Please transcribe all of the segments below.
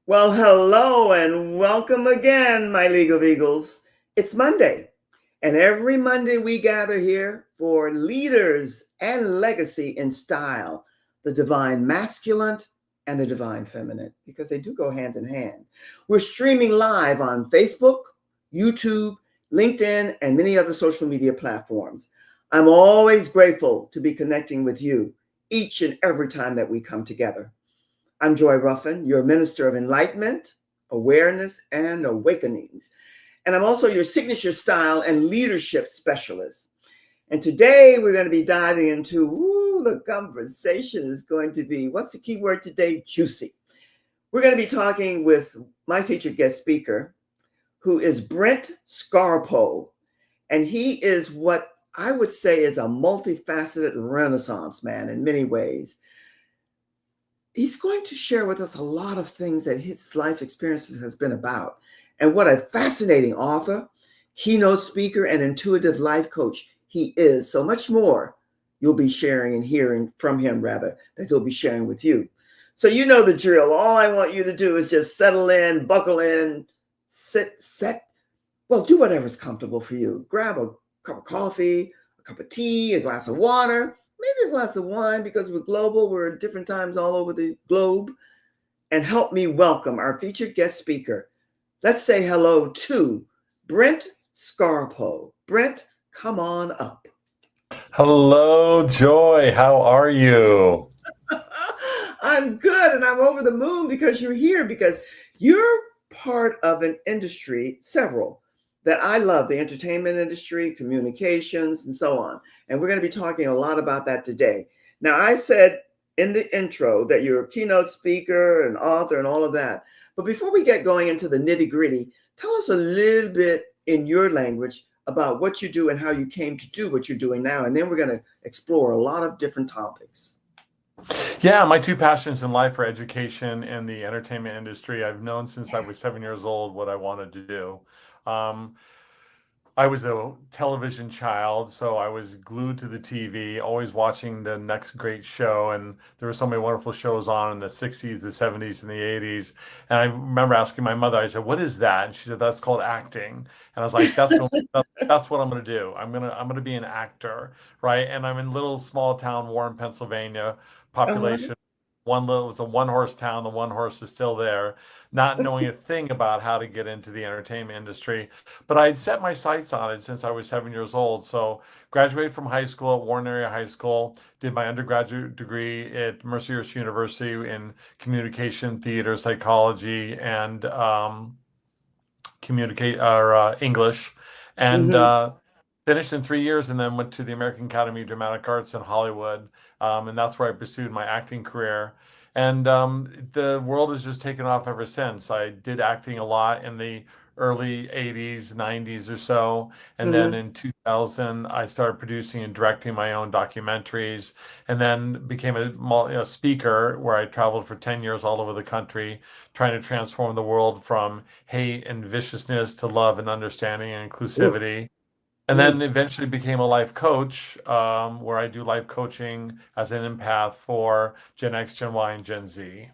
Well, hello and welcome again, my League of Eagles. It's Monday, and every Monday we gather here for leaders and legacy in style, the divine masculine and the divine feminine, because they do go hand in hand. We're streaming live on Facebook, YouTube, LinkedIn, and many other social media platforms. I'm always grateful to be connecting with you each and every time that we come together. I'm Joy Ruffin, your Minister of Enlightenment, Awareness, and Awakenings. And I'm also your signature style and leadership specialist. And today we're going to be diving into, the conversation is going to be, what's the key word today? Juicy. We're going to be talking with my featured guest speaker, who is Brent Scarpo. And he is what I would say is a multifaceted Renaissance man in many ways. He's going to share with us a lot of things that his life experiences has been about. And what a fascinating author, keynote speaker, and intuitive life coach he is. So much more you'll be sharing and hearing from him, rather, that he'll be sharing with you. So you know the drill. All I want you to do is just settle in, buckle in, well, do whatever's comfortable for you. Grab a cup of coffee, a cup of tea, a glass of water, maybe a glass of wine, because we're global. We're at different times all over the globe. And help me welcome our featured guest speaker. Let's say hello to Brent Scarpo. Brent, come on up. Hello, Joy. How are you? I'm good, and I'm over the moon because you're here, because you're part of an industry, several, that I love, the entertainment industry, communications, and so on. And we're going to be talking a lot about that today. Now, I said in the intro that you're a keynote speaker and author and all of that. But before we get going into the nitty gritty, tell us a little bit in your language about what you do and how you came to do what you're doing now. And then we're going to explore a lot of different topics. Yeah, my two passions in life are education and the entertainment industry. I've known since I was 7 years old what I wanted to do. Um, I was a television child, so I was glued to the TV, always watching the next great show. And there were so many wonderful shows on in the 60s, the 70s, and the 80s. And I remember asking my mother, I said, "What is that?" And she said, "That's called acting." And I was like, that's what I'm going to do. I'm going to be an actor, right? And I'm in little small town Warren, Pennsylvania, Uh-huh. population it was a one horse town. The one horse is still there, not knowing a thing about how to get into the entertainment industry. But I'd set my sights on it since I was 7 years old. So graduated from high school at Warren Area High School, did my undergraduate degree at Mercyhurst University in communication, theater, psychology, and communicate or English, and Mm-hmm. finished in 3 years, and then went to the American Academy of Dramatic Arts in Hollywood, and that's where I pursued my acting career. And the world has just taken off ever since. I did acting a lot in the early 80s, 90s or so. And then Mm-hmm. in 2000, I started producing and directing my own documentaries, and then became a speaker where I traveled for 10 years all over the country, trying to transform the world from hate and viciousness to love and understanding and Ooh. inclusivity. And Mm. then eventually became a life coach, where I do life coaching as an empath for Gen X, Gen Y, and Gen Z.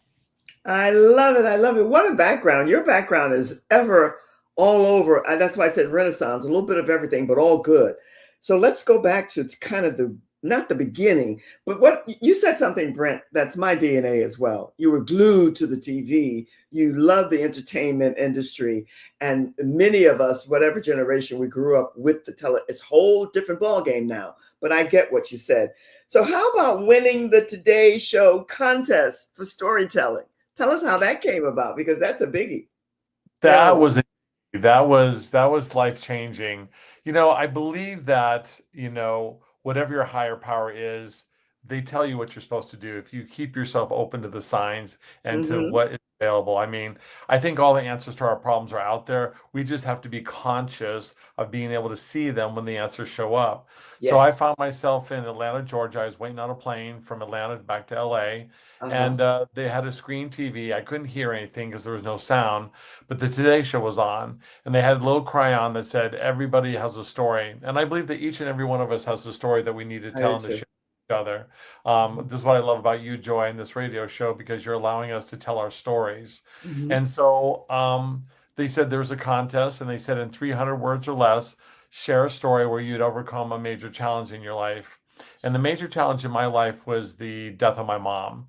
I love it. I love it. What a background. Your background is ever all over. That's why I said Renaissance, a little bit of everything, but all good. So let's go back to kind of not the beginning, but what you said something, Brent, that's my DNA as well. You were glued to the TV. You love the entertainment industry. And many of us, whatever generation we grew up with it's a whole different ball game now. But I get what you said. So how about winning the Today Show contest for storytelling? Tell us how that came about, because that's a biggie. That Hell, was that was life changing. I believe that, whatever your higher power is, they tell you what you're supposed to do if you keep yourself open to the signs and to mm-hmm. what is available. I mean, I think all the answers to our problems are out there. We just have to be conscious of being able to see them when the answers show up. So I Yes. found myself in Atlanta, Georgia. I was waiting on a plane from Atlanta back to LA, Uh-huh. and they had a screen TV. I couldn't hear anything because there was no sound, but the Today Show was on, and they had a little crayon that said, "Everybody has a story." And I believe that each and every one of us has a story that we need to I tell do and to too. share. other. This is what I love about you, Joy, and this radio show because you're allowing us to tell our stories. Mhm. And so they said there's a contest, and they said in 300 words or less, share a story where you'd overcome a major challenge in your life. And the major challenge in my life was the death of my mom.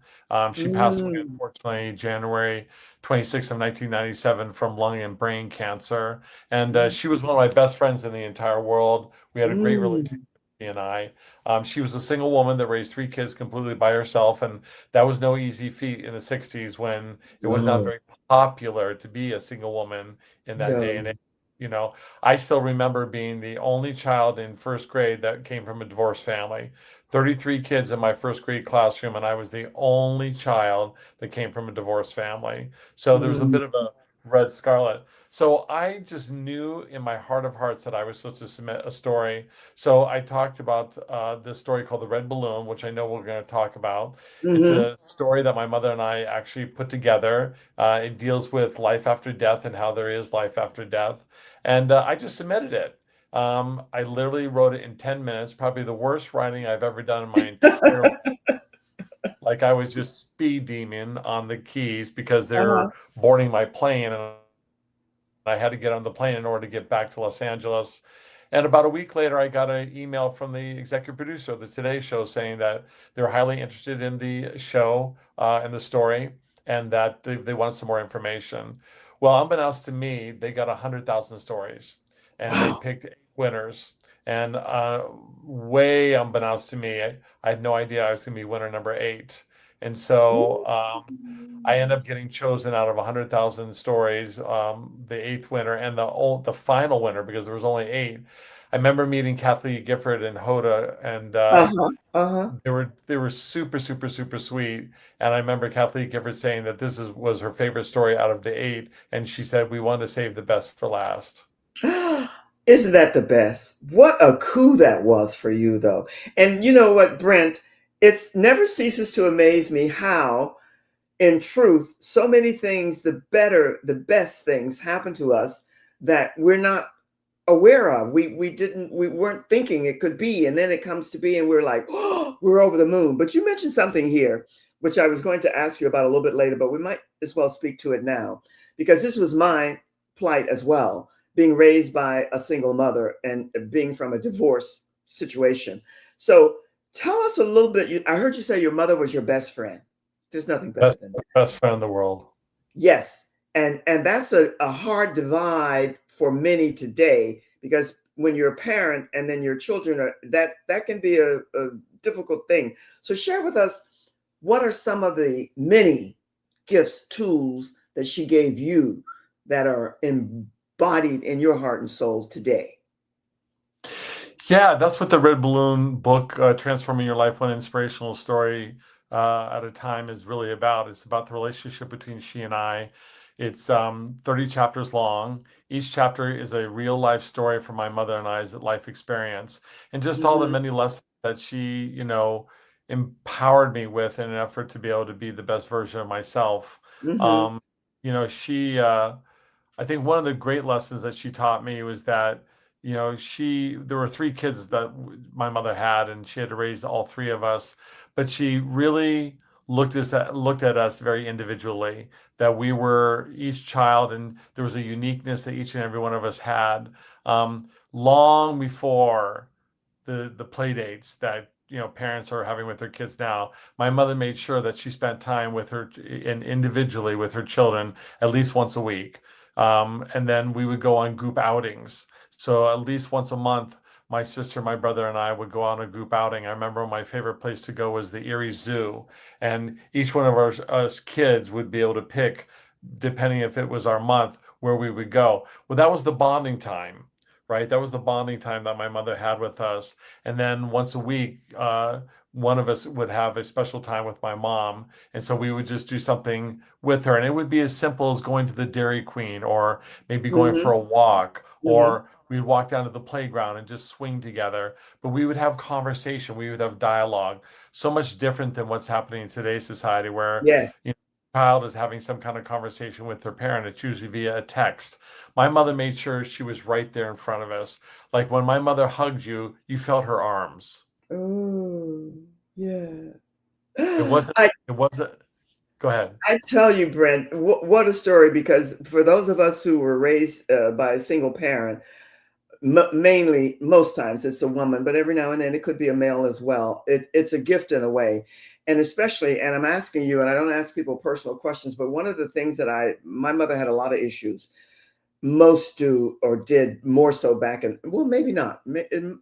She passed away, Mm. unfortunately, January 26th of 1997 from lung and brain cancer. And Mm. she was one of my best friends in the entire world. We had a great relationship, Mm. she and I. She was a single woman that raised three kids completely by herself, and that was no easy feat in the 60s when it was not No, very popular to be a single woman in that day and no. age. You know, I still remember being the only child in first grade that came from a divorced family. 33 kids in my first grade classroom, and I was the only child that came from a divorced family. So there was a Mm. bit of a red scarlet. So I just knew in my heart of hearts that I was supposed to submit a story. So I talked about this story called The Red Balloon, which I know we're going to talk about. It's Hmm. a story that my mother and I actually put together. It deals with life after death and how there is life after death. And I just submitted it. I literally wrote it in 10 minutes, probably the worst writing I've ever done in my entire life. Like I was just speed demon on the keys because Uh-huh. they're boarding my plane, and I had to get on the plane in order to get back to Los Angeles. And about a week later, I got an email from the executive producer of the Today Show saying that they're highly interested in the show and the story, and that they wanted some more information. Well, unbeknownst to me, they got 100,000 stories, and they Wow. picked eight winners. And way unbeknownst to me, I had no idea I was going to be winner number eight. And so I end up getting chosen out of 100,000 stories, the eighth winner and the final winner because there was only eight. I remember meeting Kathleen Gifford and Hoda, and Uh-huh. Uh-huh. they were super super super sweet. And I remember Kathleen Gifford saying that this was her favorite story out of the eight, and she said we wanted to save the best for last. Isn't that the best? What a coup that was for you, though. And you know what, Brent? It's never ceases to amaze me how, in truth, so many things, the best things happen to us that we're not aware of. We weren't thinking it could be, and then it comes to be, and we're like, oh, we're over the moon. But you mentioned something here, which I was going to ask you about a little bit later, but we might as well speak to it now, because this was my plight as well, being raised by a single mother and being from a divorce situation. So tell us a little bit. I heard you say your mother was your best friend. There's nothing better Best than that. best friend in the world. Yes, and that's a hard divide for many today because when you're a parent and then your children are that can be a difficult thing. So share with us what are some of the many gifts, tools that she gave you that are embodied in your heart and soul today. Yeah, that's what the Red Balloon book, Transforming Your Life One Inspirational Story at a Time, is really about. It's about the relationship between she and I. It's 30 chapters long. Each chapter is a real life story from my mother and I's life experience, and just all the Hmm. many lessons that she, empowered me with in an effort to be able to be the best version of myself. Hmm. Um, she I think one of the great lessons that she taught me was that, there were three kids that my mother had, and she had to raise all three of us, but she really looked at us very individually, that we were each child, and there was a uniqueness that each and every one of us had. Long before the play dates that parents are having with their kids now, my mother made sure that she spent time with her and individually with her children at least once a week. And then we would go on group outings. So at least once a month, my sister, my brother, and I would go on a group outing. I remember my favorite place to go was the Erie Zoo, and each one of us kids would be able to pick, depending if it was our month, where we would go. Well, that was the bonding time, right? That was the bonding time that my mother had with us. And then once a week, one of us would have a special time with my mom. And so we would just do something with her. And it would be as simple as going to the Dairy Queen, or maybe going for Hmm. a walk, Hmm. or we'd walk down to the playground and just swing together. But we would have conversation, we would have dialogue, so much different than what's happening in today's society where, Yes. child is having some kind of conversation with their parent. It's usually via a text. My mother made sure she was right there in front of us. Like when my mother hugged you, you felt her arms. Ooh. Yeah. It wasn't, I it wasn't, go ahead. I tell you, Brent, what a story! Because for those of us who were raised by a single parent, mainly most times it's a woman, but every now and then it could be a male as well. It's a gift in a way, and especially, and I'm asking you, and I don't ask people personal questions, but one of the things that my mother had a lot of issues. Most do or did more so back in, well, maybe not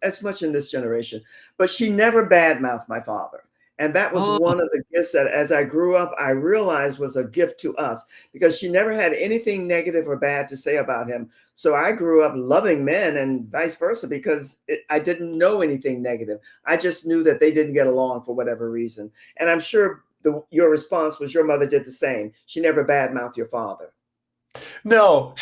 as much in this generation, but she never badmouthed my father. And that was Mm. one of the gifts that as I grew up, I realized was a gift to us because she never had anything negative or bad to say about him. So I grew up loving men and vice versa because I didn't know anything negative. I just knew that they didn't get along for whatever reason. And I'm sure your response was your mother did the same. She never badmouthed your father. No,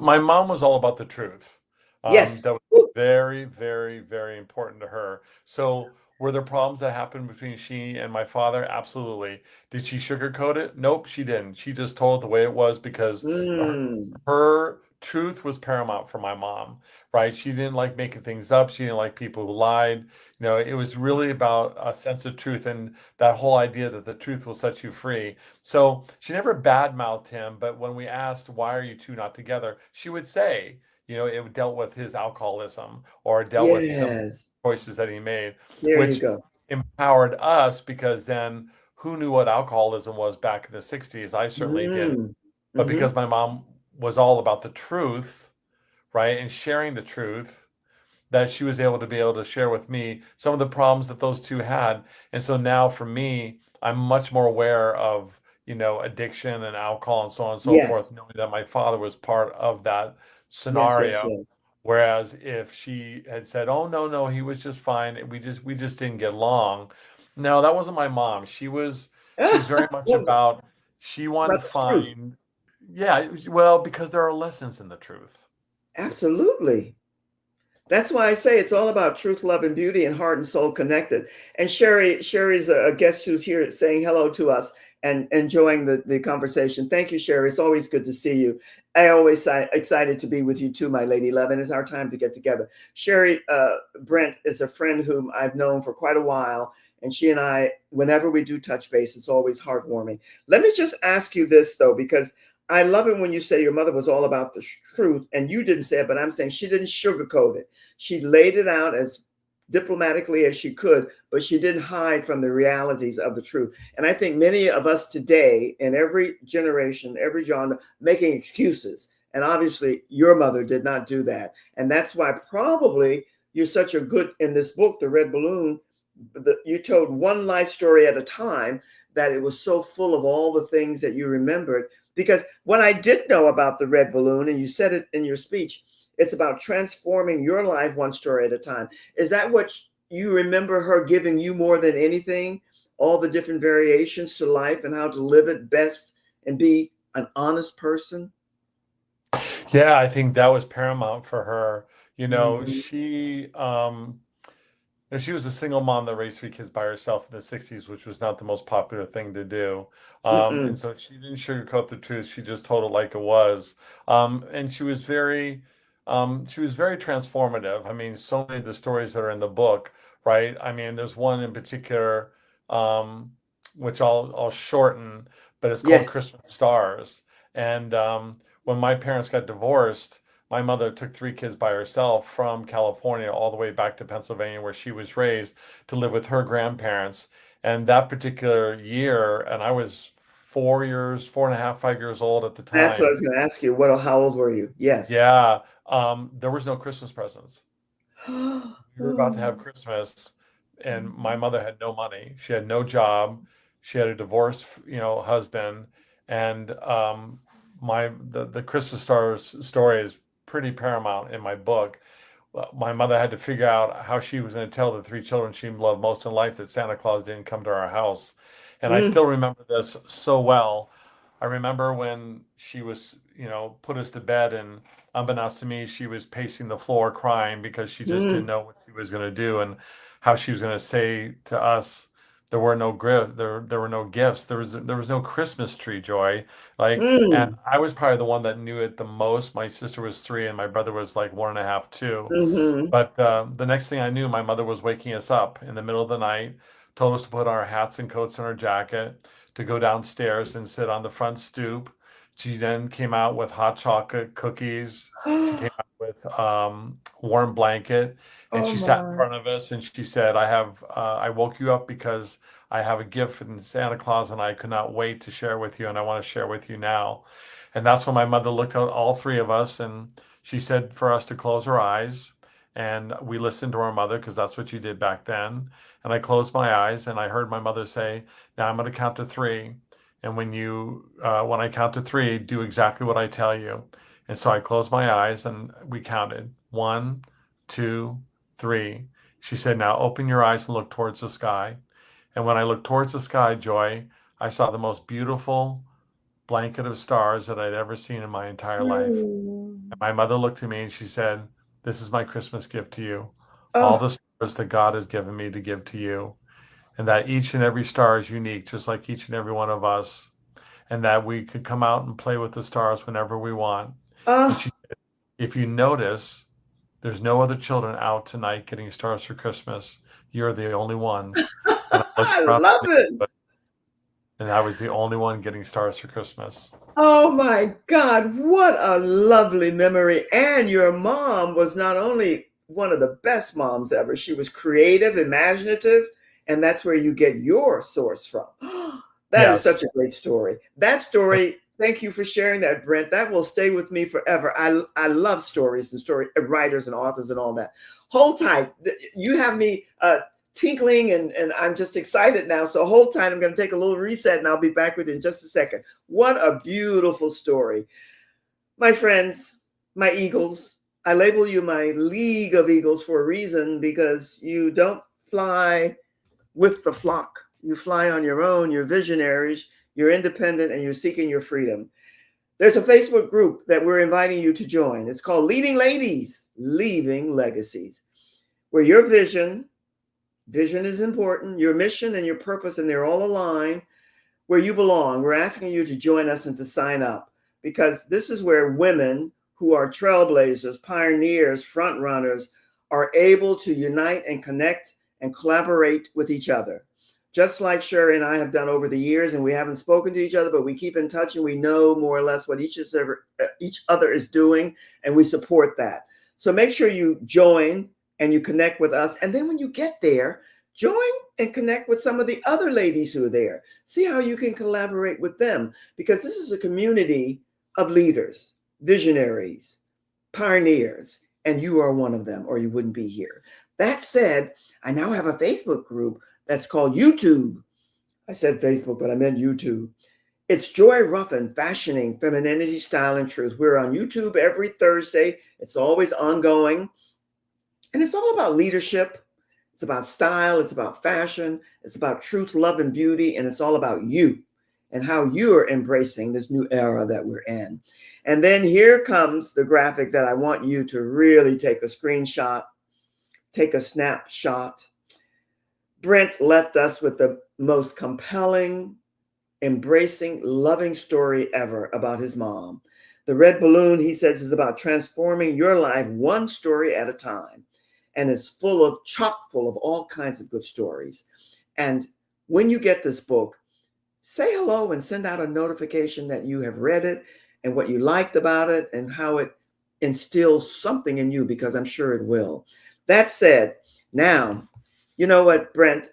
my mom was all about the truth. Yes. That was very, very, very important to her. So, were there problems that happened between she and my father? Absolutely. Did she sugarcoat it? Nope, she didn't. She just told it the way it was because Mm. her truth was paramount for my mom, right? She didn't like making things up. She didn't like people who lied. It was really about a sense of truth and that whole idea that the truth will set you free. So she never badmouthed him, but when we asked, why are you two not together? She would say, it dealt with his alcoholism or it dealt with some Yes. choices that he made, There you which go. empowered us because then who knew what alcoholism was back in the 60s? I certainly didn't. Mm. But Mhm. because my mom was all about the truth, right, and sharing the truth, that she was able to share with me some of the problems that those two had. And so now for me, I'm much more aware of, addiction and alcohol and so on and so forth, Yes. knowing that my father was part of that Yes, yes, scenario. yes. Whereas if she had said, "Oh no, no, he was just fine. We just didn't get along." No, that wasn't my mom. She was very much Well, about she wanted about to the truth. find, yeah, well, because there are lessons in the truth. Absolutely. That's why I say it's all about truth, love, and beauty, and heart and soul connected. And Sherry's a guest who's here saying hello to us and enjoying the conversation. Thank you, Sherry. It's always good to see you. I always excited to be with you too, my lady love, and it's our time to get together. Sherry Brent is a friend whom I've known for quite a while, and she and I, whenever we do touch base, it's always heartwarming. Let me just ask you this though, because I love it when you say your mother was all about the truth, and you didn't say it, but I'm saying she didn't sugarcoat it. She laid it out as diplomatically as she could, but she didn't hide from the realities of the truth. And I think many of us today, in every generation, every genre, making excuses. And obviously, your mother did not do that. And that's why probably you're such a good in this book, The Red Balloon. You told one life story at a time that it was so full of all the things that you remembered. Because what I did know about the red balloon, and you said it in your speech, it's about transforming your life one story at a time. Is that what you remember her giving you more than anything? All the different variations to life and how to live it best and be an honest person? Yeah, I think that was paramount for her. You know, Mhm. she she was a single mom that raised three kids by herself in the 60s, which was not the most popular thing to do. And Mm-mm. so she didn't sugarcoat the truth. She just told it like it was. And she was very transformative. I mean, so many of the stories that are in the book, right? I mean, there's one in particular, um, which I'll shorten, but it's called Yes, Christmas Stars. And when my parents got divorced, my mother took three kids by herself from California all the way back to Pennsylvania, where she was raised, to live with her grandparents. And that particular year, and I was 4 years, 4.5, 5 years old at the that's what I time. was going to ask you. How old were you? Yes. Yeah, there was no Christmas presents. We were about to have Christmas, and my mother had no money. She had no job. She had a divorced, husband, and the Christmas stars story is pretty paramount in my book. My mother had to figure out how she was going to tell the three children she loved most in life that Santa Claus didn't come to our house. And I Mm, still remember this so well. I remember when she was, put us to bed, and unbeknownst to me, she was pacing the floor crying because she just didn't mm, know what she was going to do and how she was going to say to us, there were no gifts. There was no Christmas tree, Joy. And mm, I was probably the one that knew it the most. My sister was three, and my brother was like 1.5, 2. mm-hmm. But the next thing I knew, my mother was waking us up in the middle of the night, told us to put our hats and coats and our jacket, to go downstairs and sit on the front stoop. She then came out with hot chocolate cookies. She came out with warm blanket, and Oh she sat in my. front of us and she said, I woke you up because I have a gift from Santa Claus and I could not wait to share with you, and I want to share with you now." And that's when my mother looked at all three of us and she said for us to close our eyes. And we listened to our mother because that's what you did back then. And I closed my eyes and I heard my mother say, "Now I'm going to count to three. And when I count to three, do exactly what I tell you." And so I closed my eyes and we counted one, two, three. She said, "Now open your eyes and look towards the sky." And when I looked towards the sky, Joy, I saw the most beautiful blanket of stars that I'd ever seen in my entire life. Mm. And my mother looked at me and she said, "This is my Christmas gift to you. All Oh, the stars that God has given me to give to you, and that each and every star is unique, just like each and every one of us, and that we could come out and play with the stars whenever we want." And oh, she said, "If you notice, there's no other children out tonight getting stars for Christmas. You're the only ones." And I looked I around love the this. neighborhood, and I was the only one getting stars for Christmas. Oh my God, what a lovely memory. And your mom was not only one of the best moms ever, she was creative, imaginative, and that's where you get your source from. That is such Yes. a great story. That story, thank you for sharing that, Brent. That will stay with me forever. I love stories and story writers and authors and all that. Hold tight. You have me tinkling and I'm just excited now. So hold tight. I'm going to take a little reset and I'll be back with you in just a second. What a beautiful story. My friends, my eagles, I label you my League of Eagles for a reason because you don't fly with the flock. You fly on your own, you're visionaries, you're independent, and you're seeking your freedom. There's a Facebook group that we're inviting you to join. It's called Leading Ladies, Leaving Legacies, where your vision is important, your mission and your purpose, and they're all aligned where you belong. We're asking you to join us and to sign up because this is where women who are trailblazers, pioneers, front runners are able to unite and connect and collaborate with each other. Just like Sherry and I have done over the years, and we haven't spoken to each other, but we keep in touch and we know more or less what each other is doing, and we support that. So make sure you join and you connect with us. And then when you get there, join and connect with some of the other ladies who are there. See how you can collaborate with them because this is a community of leaders, visionaries, pioneers, and you are one of them or you wouldn't be here. That said, I now have a Facebook group that's called YouTube. I said Facebook, but I meant YouTube. It's Joy Ruffin, Fashioning Femininity, Style, and Truth. We're on YouTube every Thursday. It's always ongoing. And it's all about leadership. It's about style. It's about fashion. It's about truth, love, and beauty. And it's all about you and how you're embracing this new era that we're in. And then here comes the graphic that I want you to really take a screenshot, take a snapshot. Brent left us with the most compelling, embracing, loving story ever about his mom. The red balloon, he says, is about transforming your life one story at a time. And it's full of chock full of all kinds of good stories. And when you get this book, say hello and send out a notification that you have read it and what you liked about it and how it instills something in you, because I'm sure it will. That said, now, you know what, Brent?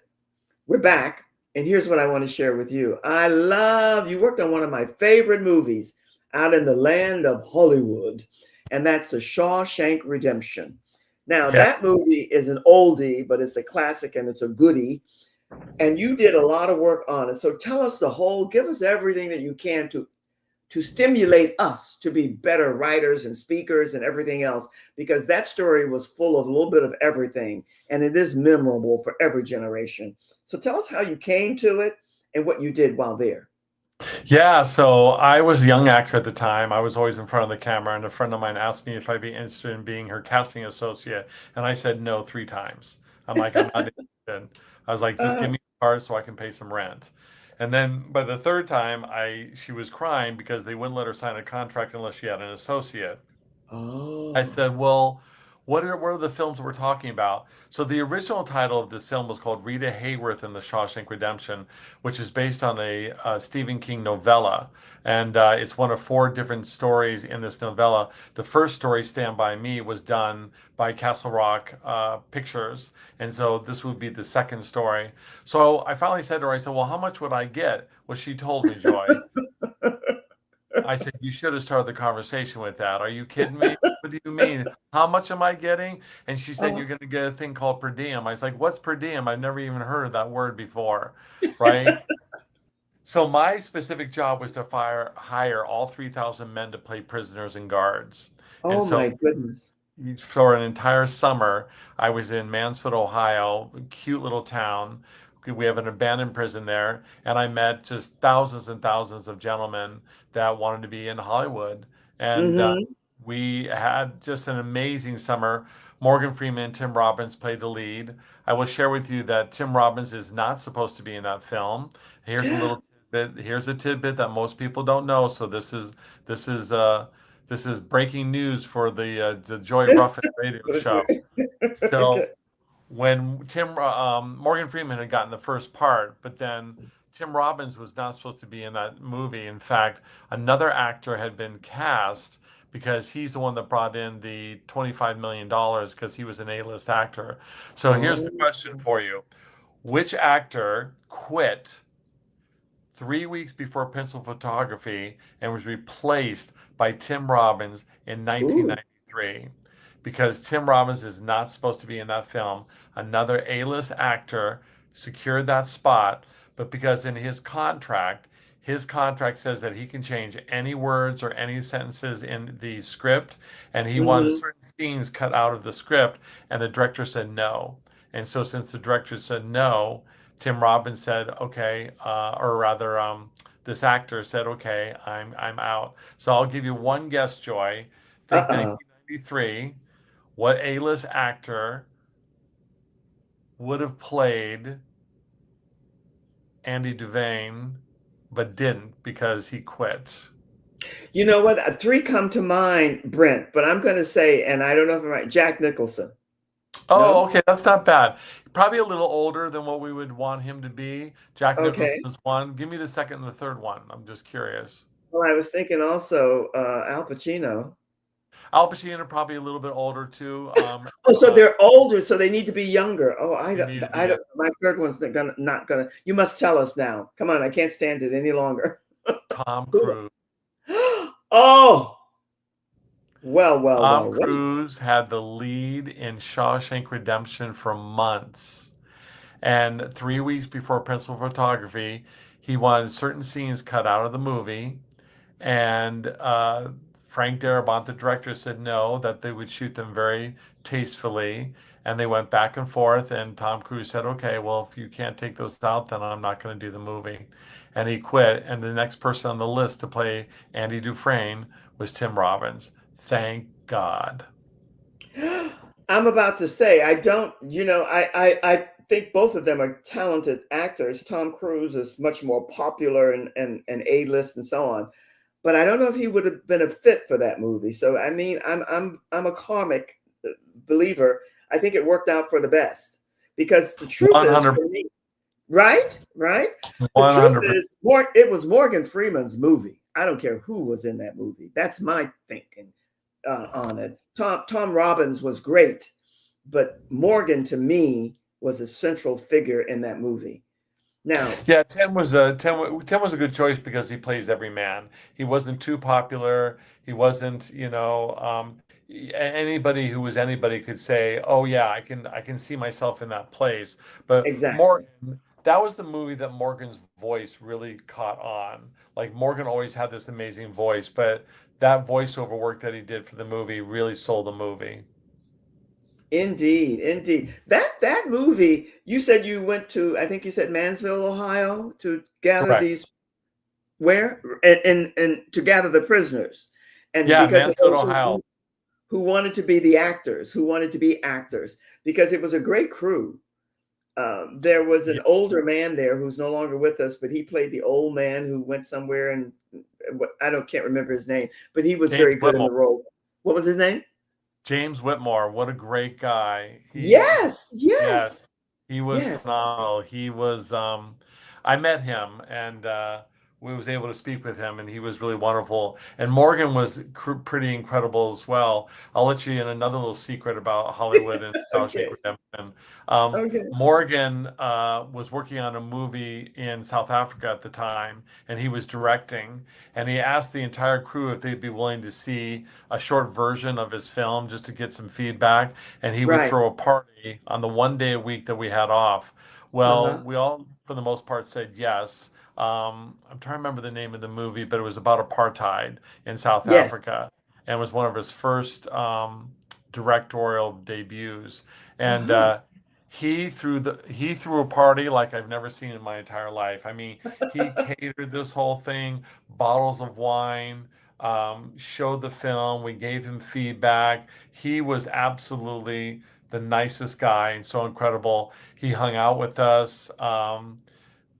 We're back. And here's what I want to share with you. You worked on one of my favorite movies out in the land of Hollywood, and that's The Shawshank Redemption. Now, Yeah. that movie is an oldie, but it's a classic and it's a goodie. And you did a lot of work on it. So tell us give us everything that you can to stimulate us to be better writers and speakers and everything else, because that story was full of a little bit of everything and it is memorable for every generation. So tell us how you came to it and what you did while there. Yeah, so I was a young actor at the time. I was always in front of the camera, and a friend of mine asked me if I'd be interested in being her casting associate, and I said no three times. I'm like, I'm not interested. I was like, just Uh, give me a part so I can pay some rent. And then by the third time, she was crying because they wouldn't let her sign a contract unless she had an associate. I oh, said, well, what are the films we're talking about? So the original title of this film was called Rita Hayworth and the Shawshank Redemption, which is based on a Stephen King novella, and it's one of four different stories in this novella. The first story, Stand By Me, was done by Castle Rock Pictures, and so this would be the second story. So I finally said to her, I said, "Well, how much would I get?" Well, she told me, Joy. I said, "You should have started the conversation with that. Are you kidding me? What do you mean? How much am I getting?" And she said, Oh. "You're going to get a thing called per diem." I was like, "What's per diem? I've never even heard of that word before." Right? So my specific job was to hire all 3,000 men to play prisoners and guards. And Oh so my goodness. for an entire summer, I was in Mansfield, Ohio, a cute little town. We have an abandoned prison there, and I met just thousands and thousands of gentlemen that wanted to be in Hollywood. And Mm-hmm. we had just an amazing summer. Morgan Freeman and Tim Robbins played the lead. I will share with you that Tim Robbins is not supposed to be in that film. Here's a little tidbit. Here's a tidbit that most people don't know. So this is uh, this is breaking news for the Joy Ruffin radio show. So Okay. when Morgan Freeman had gotten the first part, but then Tim Robbins was not supposed to be in that movie. In fact, another actor had been cast because he's the one that brought in the $25 million because he was an A-list actor. So here's the Oh. question for you. Which actor quit 3 weeks before pencil photography and was replaced by Tim Robbins in Ooh. 1993? Because Tim Robbins is not supposed to be in that film. Another A-list actor secured that spot, but because in his contract says that he can change any words or any sentences in the script, and he wanted Mm-hmm. certain scenes cut out of the script, and the director said no. And so since the director said no, Tim Robbins said, okay, or rather, this actor said, okay, I'm out. So I'll give you one guess, Joy. Think Uh-uh. 1993. What A-list actor would have played Andy Duvane, but didn't because he quit? You know what? Three come to mind, Brent, but I'm going to say, and I don't know if I'm right, Jack Nicholson. Oh, No? okay, that's not bad. Probably a little older than what we would want him to be. Jack Okay. Nicholson's one. Give me the second and the third one. I'm just curious. Well, I was thinking also Al Pacino. Al Pacino probably a little bit older too. Oh, so they're older, so they need to be younger. Oh, They need to I be don't, my third one's not gonna, you must tell us now. Come on, I can't stand it any longer. Tom Who? Cruise. Oh, well, well, Tom well, wait. Cruise had the lead in Shawshank Redemption for months. And 3 weeks before pencil photography, he wanted certain scenes cut out of the movie. And Frank Darabont, the director, said no, that they would shoot them very tastefully. And they went back and forth. And Tom Cruise said, okay, well, if you can't take those out, then I'm not going to do the movie. And he quit. And the next person on the list to play Andy Dufresne was Tim Robbins. Thank God. I'm about to say, I don't, I think both of them are talented actors. Tom Cruise is much more popular and A-list and so on. But I don't know if he would have been a fit for that movie. So I mean, I'm a karmic believer. I think it worked out for the best because the truth is, 100, for me, right, right. The truth 100%. is, it was Morgan Freeman's movie. I don't care who was in that movie. That's my thinking on it. Tom Robbins was great, but Morgan to me was a central figure in that movie. Now, Yeah, Tim was a good choice because he plays every man. He wasn't too popular. He wasn't, anybody who was anybody could say, "Oh yeah, I can see myself in that place." But exactly. Morgan, that was the movie that Morgan's voice really caught on. Like Morgan always had this amazing voice, but that voiceover work that he did for the movie really sold the movie. Indeed, indeed. That movie, you said you went to, I think you said Mansfield, Ohio, to gather Correct. these where and to gather the prisoners, and Yeah, because of Mansfield, those Ohio. who wanted to be the actors, who wanted to be actors, because it was a great crew. There was an Yeah, older man there who's no longer with us, but he played the old man who went somewhere and I don't can't remember his name, but he was James very good in Whitmore. the role. What was his name? James Whitmore, what a great guy. Yes, yes, Yes, he was yes. phenomenal. I met him and we was able to speak with him, and he was really wonderful. And Morgan was pretty incredible as well. I'll let you in another little secret about Hollywood and Shawshank Okay, Redemption. Um, okay. Morgan was working on a movie in South Africa at the time, and he was directing. And he asked the entire crew if they'd be willing to see a short version of his film just to get some feedback, and he would Right. throw a party on the one day a week that we had off. Well, Uh-huh. we all, for the most part, said yes. I'm trying to remember the name of the movie, but it was about apartheid in South Yes. Africa, and was one of his first directorial debuts. And Uh-huh. he threw a party like I've never seen in my entire life. I mean, he catered this whole thing, bottles of wine, showed the film. We gave him feedback. He was absolutely the nicest guy and so incredible. He hung out with us.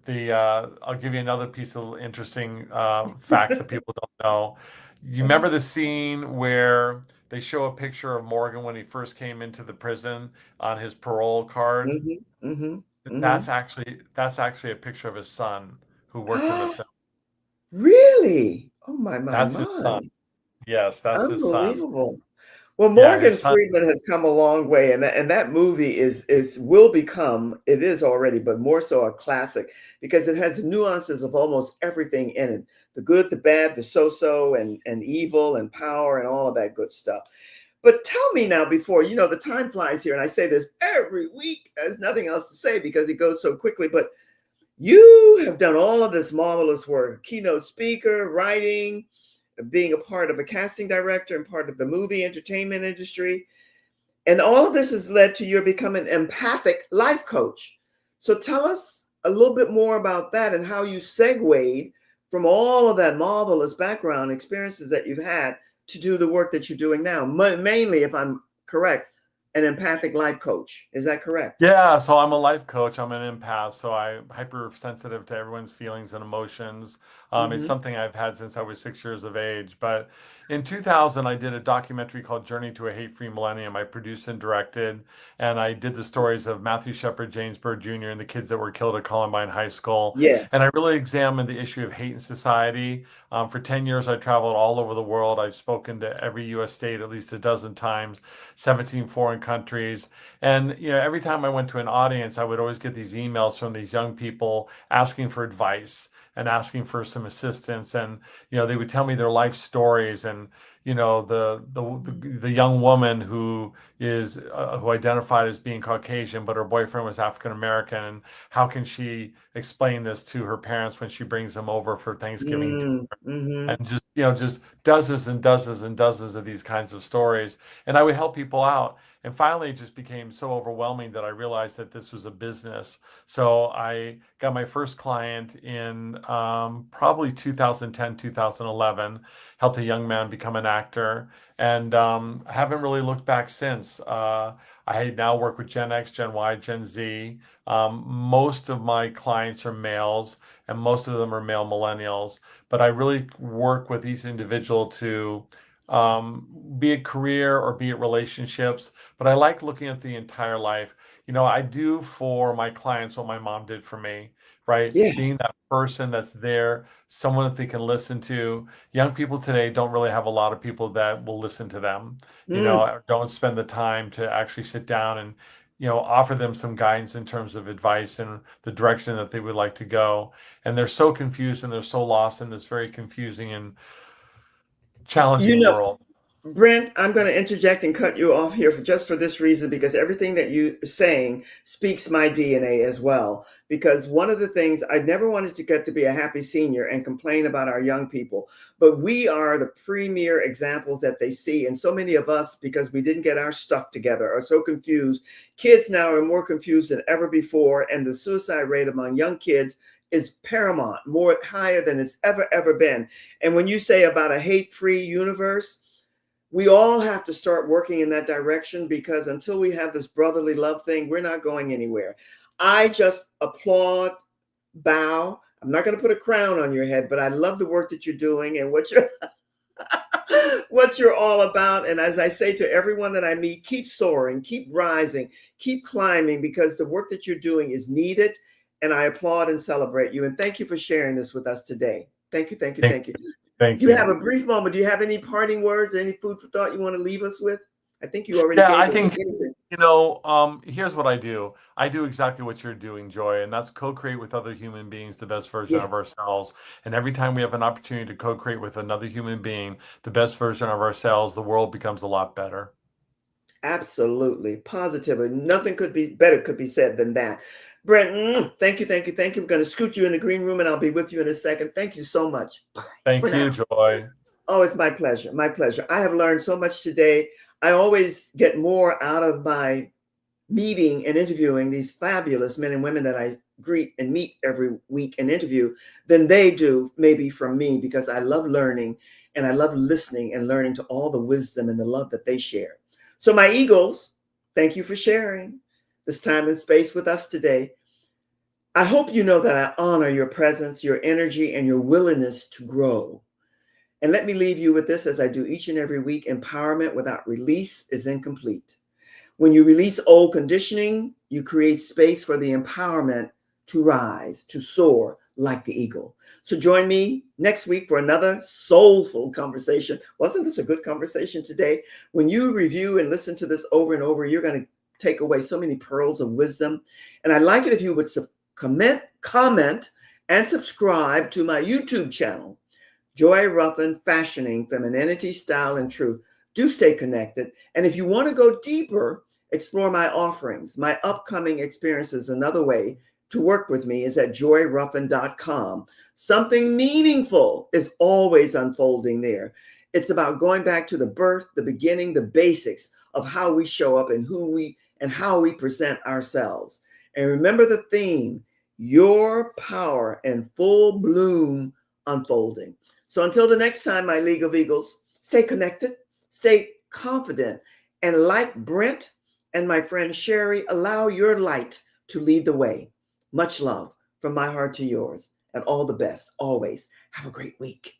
The I'll give you another piece of interesting facts that people don't know. You remember the scene where they show a picture of Morgan when he first came into the prison on his parole card? Mm-hmm. Mm-hmm. That's actually a picture of his son who worked in the film. Really? Oh my, That's his son. my. Yes, that's his son. Unbelievable. Well, Yeah, Morgan his son. Freeman has come a long way, and that movie is will become, it is already, but more so a classic because it has nuances of almost everything in it. The good, the bad, the so-so, and evil and power and all of that good stuff. But tell me now, before, the time flies here, and I say this every week. There's nothing else to say because it goes so quickly, but you have done all of this marvelous work, keynote speaker, writing, being a part of a casting director and part of the movie entertainment industry. And all of this has led to your becoming an empathic life coach. So tell us a little bit more about that and how you segued from all of that marvelous background experiences that you've had to do the work that you're doing now. Mainly, if I'm correct, an empathic life coach. Is that correct? Yeah, so I'm a life coach. I'm an empath, so I'm hypersensitive to everyone's feelings and emotions. It's Mm-hmm. something I've had since I was 6 years of age. But in 2000, I did a documentary called Journey to a Hate-Free Millennium. I produced and directed, and I did the stories of Matthew Shepard, James Byrd Jr., and the kids that were killed at Columbine High School. Yes. And I really examined the issue of hate in society. For 10 years, I traveled all over the world. I've spoken to every U.S. state at least a dozen times, 17 foreign countries. And every time I went to an audience, I would always get these emails from these young people asking for advice and asking for some assistance. And they would tell me their life stories. And the young woman who identified as being Caucasian, but her boyfriend was African American, and how can she explain this to her parents when she brings them over for Thanksgiving? Mm-hmm. And just dozens and dozens and dozens of these kinds of stories. And I would help people out. And finally, it just became so overwhelming that I realized that this was a business. So I got my first client in probably 2010, 2011, helped a young man become an actor, and I haven't really looked back since. I now work with Gen X, Gen Y, Gen Z. Most of my clients are males, and most of them are male millennials. But I really work with each individual to be it career or be it relationships. But I like looking at the entire life. I do for my clients what my mom did for me, right? Yes. Being that person that's there, someone that they can listen to. Young people today don't really have a lot of people that will listen to them, Mm. don't spend the time to actually sit down and, offer them some guidance in terms of advice and the direction that they would like to go. And they're so confused and they're so lost in this very confusing and You challenging know, world. Brent, I'm going to interject and cut you off here just for this reason, because everything that you're saying speaks my DNA as well. Because one of the things I never wanted to get to be a happy senior and complain about our young people, but we are the premier examples that they see. And so many of us, because we didn't get our stuff together, are so confused. Kids now are more confused than ever before. And the suicide rate among young kids is paramount, more higher than it's ever been. And when you say about a hate-free universe, we all have to start working in that direction, because until we have this brotherly love thing, we're not going anywhere. I just applaud, bow. I'm not going to put a crown on your head, but I love the work that you're doing and what you're what you're all about. And as I say to everyone that I meet, keep soaring, keep rising, keep climbing, because the work that you're doing is needed. And I applaud and celebrate you. And thank you for sharing this with us today. Thank you, thank you, thank you. Thank You you. have a brief moment. Do you have any parting words or any food for thought you want to leave us with? I think you already Yeah, gave I us think, anything. here's what I do. I do exactly what you're doing, Joy, and that's co-create with other human beings the best version of Yes. ourselves. And every time we have an opportunity to co-create with another human being the best version of ourselves, the world becomes a lot better. Absolutely, positively. Nothing could be better could be said than that. Brent, thank you, thank you, thank you. We're going to scoot you in the green room and I'll be with you in a second. Thank you so much. Bye for Thank now. you, Joy. Oh, it's my pleasure. My pleasure. I have learned so much today. I always get more out of my meeting and interviewing these fabulous men and women that I greet and meet every week and interview than they do maybe from me, because I love learning and I love listening and learning to all the wisdom and the love that they share. So my Eagles, thank you for sharing this time and space with us today. I hope you know that I honor your presence, your energy, and your willingness to grow. And let me leave you with this as I do each and every week. Empowerment without release is incomplete. When you release old conditioning, you create space for the empowerment to rise, to soar like the eagle. So join me next week for another soulful conversation. Wasn't this a good conversation today? When you review and listen to this over and over, you're going to take away so many pearls of wisdom. And I'd like it if you would comment, and subscribe to my YouTube channel, Joy Ruffin, Fashioning Femininity, Style, and Truth. Do stay connected. And if you want to go deeper, explore my offerings, my upcoming experiences. Another way to work with me is at joyruffin.com. Something meaningful is always unfolding there. It's about going back to the birth, the beginning, the basics of how we show up and how we present ourselves. And remember the theme, your power and full bloom unfolding. So until the next time, my League of Eagles, stay connected, stay confident, and like Brent and my friend Sherry, allow your light to lead the way. Much love from my heart to yours, and all the best always. Have a great week.